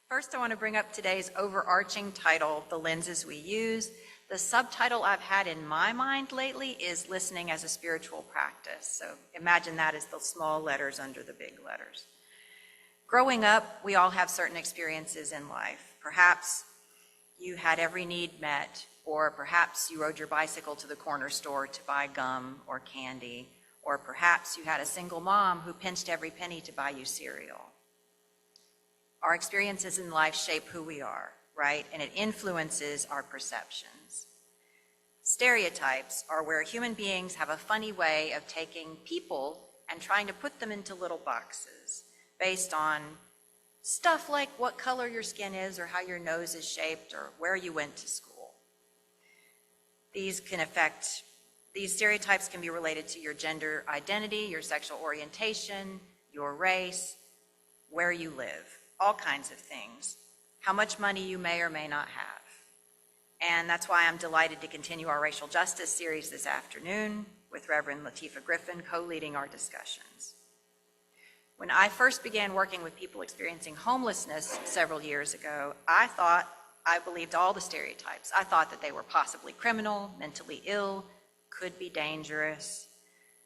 First, I want to bring up today's overarching title, The Lenses We Use. The subtitle I've had in my mind lately is Listening as a Spiritual Practice. So imagine that as the small letters under the big letters. Growing up, we all have certain experiences in life. Perhaps you had every need met, or perhaps you rode your bicycle to the corner store to buy gum or candy, or perhaps you had a single mom who pinched every penny to buy you cereal. Our experiences in life shape who we are, right? And it influences our perceptions. Stereotypes are where human beings have a funny way of taking people and trying to put them into little boxes based on stuff like what color your skin is or how your nose is shaped or where you went to school. These stereotypes can be related to your gender identity, your sexual orientation, your race, where you live, all kinds of things, how much money you may or may not have. And that's why I'm delighted to continue our racial justice series this afternoon with Reverend Latifah Griffin co-leading our discussions. When I first began working with people experiencing homelessness several years ago, I believed all the stereotypes. I thought that they were possibly criminal, mentally ill, could be dangerous.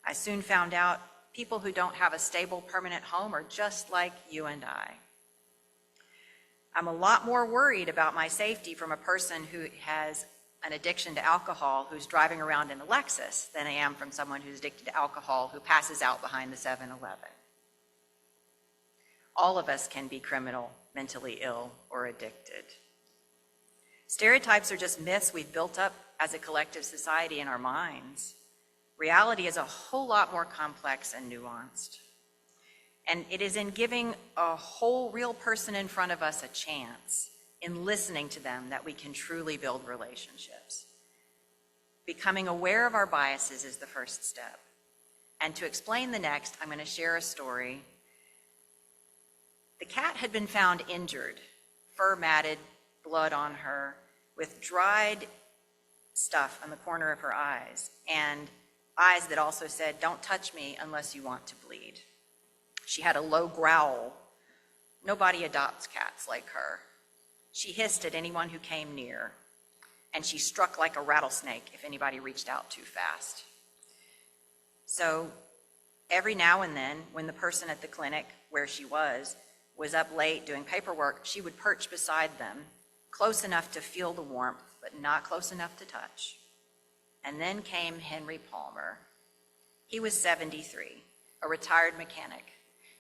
I soon found out people who don't have a stable, permanent home are just like you and I. I'm a lot more worried about my safety from a person who has an addiction to alcohol who's driving around in a Lexus than I am from someone who's addicted to alcohol who passes out behind the 7-Eleven. All of us can be criminal, mentally ill, or addicted. Stereotypes are just myths we've built up as a collective society in our minds. Reality is a whole lot more complex and nuanced. And it is in giving a whole real person in front of us a chance, in listening to them, that we can truly build relationships. Becoming aware of our biases is the first step. And to explain the next, I'm going to share a story. The cat had been found injured, fur matted, blood on her, with dried stuff on the corner of her eyes, and eyes that also said, "Don't touch me unless you want to bleed." She had a low growl. Nobody adopts cats like her. She hissed at anyone who came near, and she struck like a rattlesnake if anybody reached out too fast. So every now and then, when the person at the clinic where she was up late doing paperwork, she would perch beside them, close enough to feel the warmth, but not close enough to touch. And then came Henry Palmer. He was 73, a retired mechanic.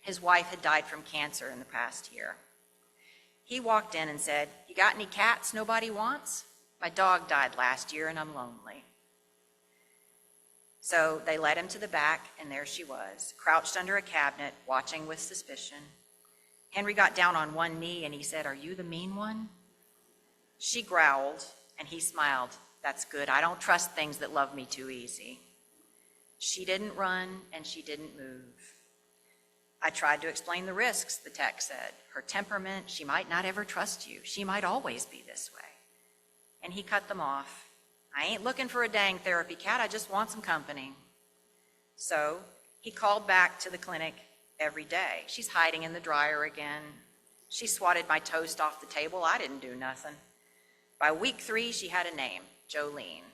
His wife had died from cancer in the past year. He walked in and said, "You got any cats nobody wants? My dog died last year and I'm lonely." So they led him to the back, and there she was, crouched under a cabinet, watching with suspicion. Henry got down on one knee and he said, "Are you the mean one?" She growled and he smiled. "That's good. I don't trust things that love me too easy." She didn't run and she didn't move. "I tried to explain the risks," the tech said. "Her temperament, she might not ever trust you. She might always be this way." And he cut them off. "I ain't looking for a dang therapy cat. I just want some company." So he called back to the clinic every day. "She's hiding in the dryer again. She swatted my toast off the table. I didn't do nothing." By week 3, she had a name, Jolene.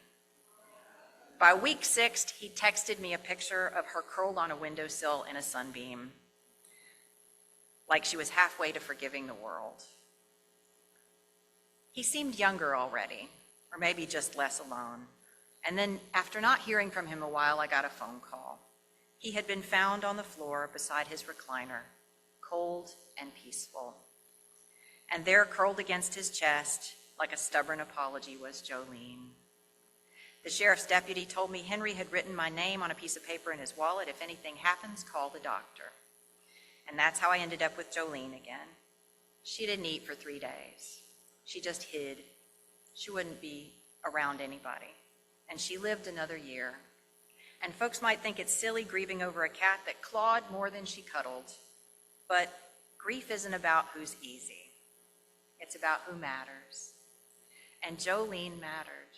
By week 6, he texted me a picture of her curled on a windowsill in a sunbeam, like she was halfway to forgiving the world. He seemed younger already, or maybe just less alone. And then, after not hearing from him a while, I got a phone call. He had been found on the floor beside his recliner, cold and peaceful. And there, curled against his chest, like a stubborn apology, was Jolene. The sheriff's deputy told me Henry had written my name on a piece of paper in his wallet. "If anything happens, call the doctor." And that's how I ended up with Jolene again. She didn't eat for 3 days. She just hid. She wouldn't be around anybody. And she lived another year. And folks might think it's silly grieving over a cat that clawed more than she cuddled. But grief isn't about who's easy. It's about who matters. And Jolene mattered,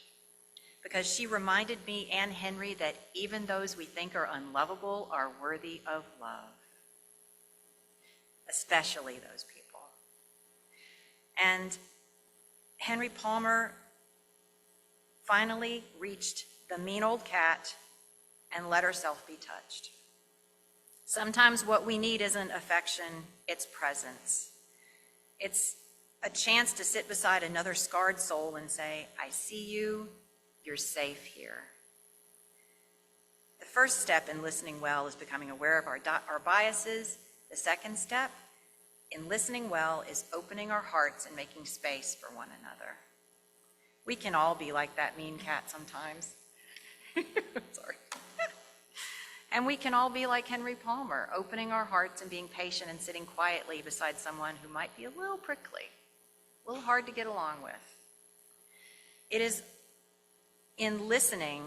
because she reminded me and Henry that even those we think are unlovable are worthy of love, especially those people. And Henry Palmer finally reached the mean old cat and let herself be touched. Sometimes what we need isn't affection, it's presence. It's a chance to sit beside another scarred soul and say, I see you, you're safe here. The first step in listening well is becoming aware of our biases. The second step in listening well is opening our hearts and making space for one another. We can all be like that mean cat sometimes. Sorry. And we can all be like Henry Palmer, opening our hearts and being patient and sitting quietly beside someone who might be a little prickly, a little hard to get along with. It is in listening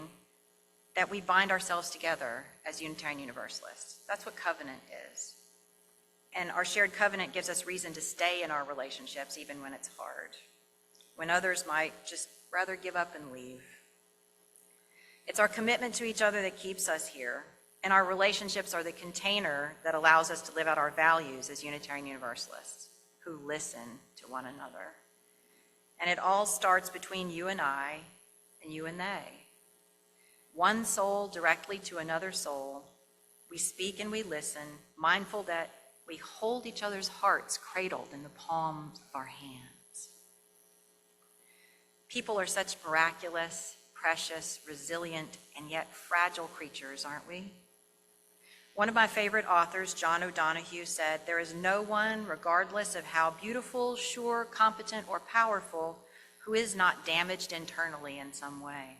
that we bind ourselves together as Unitarian Universalists. That's what covenant is. And our shared covenant gives us reason to stay in our relationships even when it's hard, when others might just rather give up and leave. It's our commitment to each other that keeps us here, and our relationships are the container that allows us to live out our values as Unitarian Universalists who listen to one another. And it all starts between you and I and you and they. One soul directly to another soul. We speak and we listen, mindful that we hold each other's hearts cradled in the palms of our hands. People are such miraculous, precious, resilient, and yet fragile creatures, aren't we? One of my favorite authors, John O'Donohue, said, there is no one, regardless of how beautiful, sure, competent, or powerful, who is not damaged internally in some way.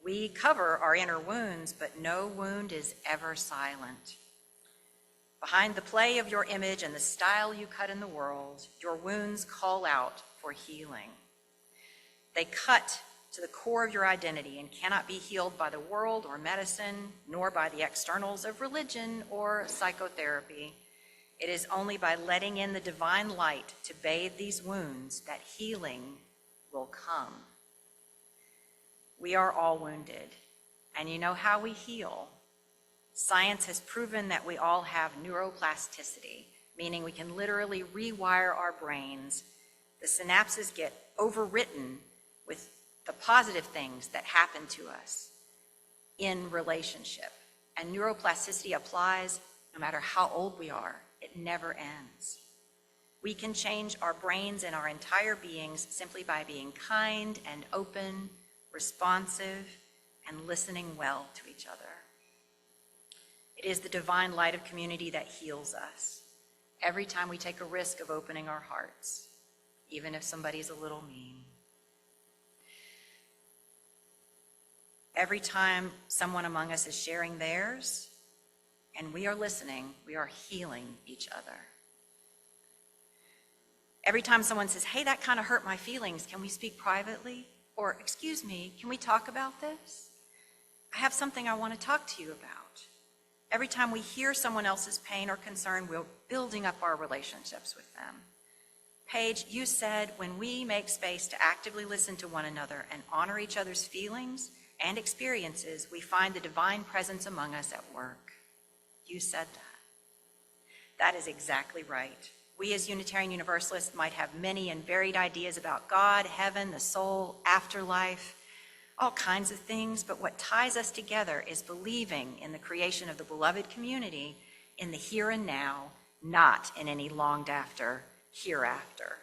We cover our inner wounds, but no wound is ever silent. Behind the play of your image and the style you cut in the world, your wounds call out for healing. They cut to the core of your identity and cannot be healed by the world or medicine, nor by the externals of religion or psychotherapy. It is only by letting in the divine light to bathe these wounds that healing will come. We are all wounded, and you know how we heal. Science has proven that we all have neuroplasticity, meaning we can literally rewire our brains. The synapses get overwritten with the positive things that happen to us in relationship. And neuroplasticity applies no matter how old we are. It never ends. We can change our brains and our entire beings simply by being kind and open, responsive, and listening well to each other. It is the divine light of community that heals us every time we take a risk of opening our hearts, even if somebody's a little mean. Every time someone among us is sharing theirs and we are listening, we are healing each other. Every time someone says, hey, that kind of hurt my feelings, can we speak privately? Or, excuse me, can we talk about this? I have something I want to talk to you about. Every time we hear someone else's pain or concern, we're building up our relationships with them. Paige, you said when we make space to actively listen to one another and honor each other's feelings and experiences, we find the divine presence among us at work. You said that. That is exactly right. We as Unitarian Universalists might have many and varied ideas about God, heaven, the soul, afterlife, all kinds of things, but what ties us together is believing in the creation of the beloved community in the here and now, not in any longed after hereafter.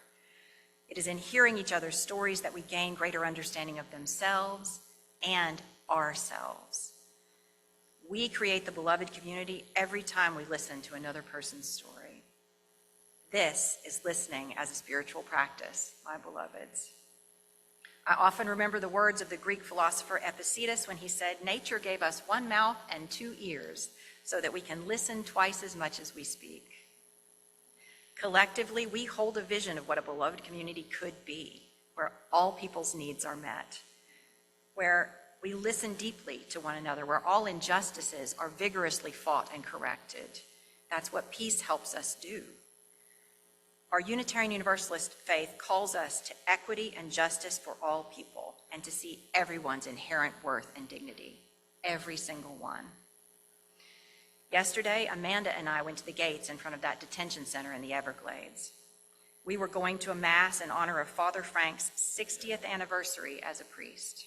It is in hearing each other's stories that we gain greater understanding of themselves and ourselves. We create the beloved community every time we listen to another person's story. This is listening as a spiritual practice, my beloveds. I often remember the words of the Greek philosopher Epictetus when he said, nature gave us one mouth and two ears so that we can listen twice as much as we speak. Collectively, we hold a vision of what a beloved community could be, where all people's needs are met, where we listen deeply to one another, where all injustices are vigorously fought and corrected. That's what peace helps us do. Our Unitarian Universalist faith calls us to equity and justice for all people and to see everyone's inherent worth and dignity, every single one. Yesterday, Amanda and I went to the gates in front of that detention center in the Everglades. We were going to a mass in honor of Father Frank's 60th anniversary as a priest.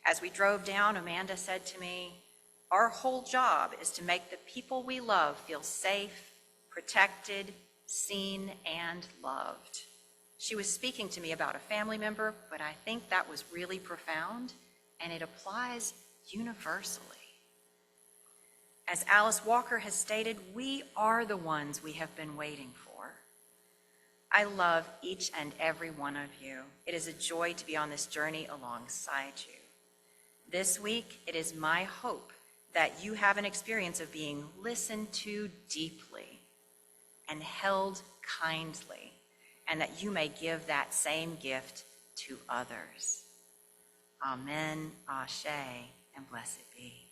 As we drove down, Amanda said to me, "Our whole job is to make the people we love feel safe, protected, seen, and loved." She was speaking to me about a family member, but I think that was really profound, and it applies universally. As Alice Walker has stated, we are the ones we have been waiting for. I love each and every one of you. It is a joy to be on this journey alongside you. This week, it is my hope that you have an experience of being listened to deeply and held kindly, and that you may give that same gift to others. Amen, Ashe, and blessed be.